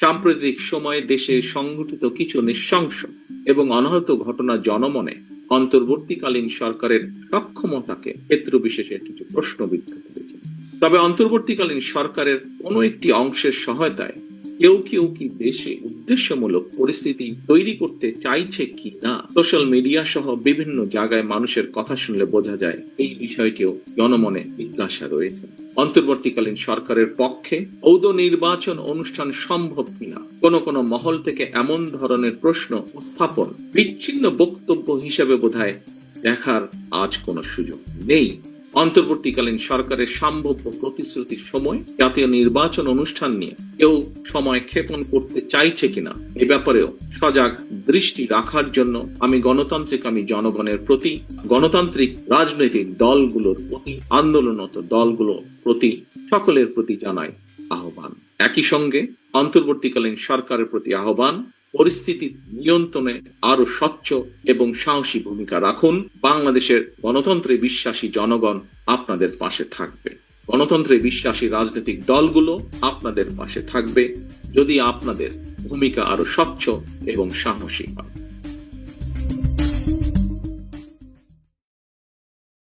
সাম্প্রতিক সময়ে দেশে সংঘটিত কিছু নৃশংস এবং অনাহত ঘটনা জনমনে অন্তর্বর্তীকালীন সরকারের সক্ষমতাকে ক্ষেত্র বিশেষে কিছু প্রশ্নবিদ্ধ করেছে। তবে অন্তর্বর্তীকালীন সরকারের কোনো একটি অংশের সহায়তায় কেউ কেউ কি দেশে উদ্দেশ্যমূলক পরিস্থিতি তৈরি করতে চাইছে কি না, সোশ্যাল মিডিয়া সহ বিভিন্ন জায়গায় মানুষের কথা শুনলে বোঝা যায় এই বিষয়টিও জনমনে জিজ্ঞাসা রয়েছে। অন্তর্বর্তীকালীন সরকারের পক্ষে ঔদ নির্বাচন অনুষ্ঠান সম্ভব কিনা কোন মহল থেকে এমন ধরনের প্রশ্ন উত্থাপন বিচ্ছিন্ন বক্তব্য হিসেবে বোধহয় দেখার আজ কোনো সুযোগ নেই। অন্তর্বর্তীকালীন সরকারের সম্ভাব্য প্রতিশ্রুতির সময় জাতীয় নির্বাচন অনুষ্ঠান নিয়ে কেউ সময় ক্ষেপণ করতে চাইছে কিনা এ ব্যাপারেও সজাগ দৃষ্টি রাখার জন্য আমি জনগণের প্রতি, গণতান্ত্রিক রাজনৈতিক দলগুলোর প্রতি, আন্দোলনরত দলগুলোর প্রতি, সকলের প্রতি জানাই আহ্বান। একই সঙ্গে অন্তর্বর্তীকালীন সরকারের প্রতি আহ্বান, পরিস্থিতি নিয়ন্ত্রণে আরো স্বচ্ছ এবং সাহসী ভূমিকা রাখুন। বাংলাদেশের গণতন্ত্রে বিশ্বাসী জনগণ আপনাদের পাশে থাকবে, গণতন্ত্রে বিশ্বাসী রাজনৈতিক দলগুলো আপনাদের পাশে থাকবে যদি আপনাদের ভূমিকা আরো স্বচ্ছ এবং সাহসী হয়।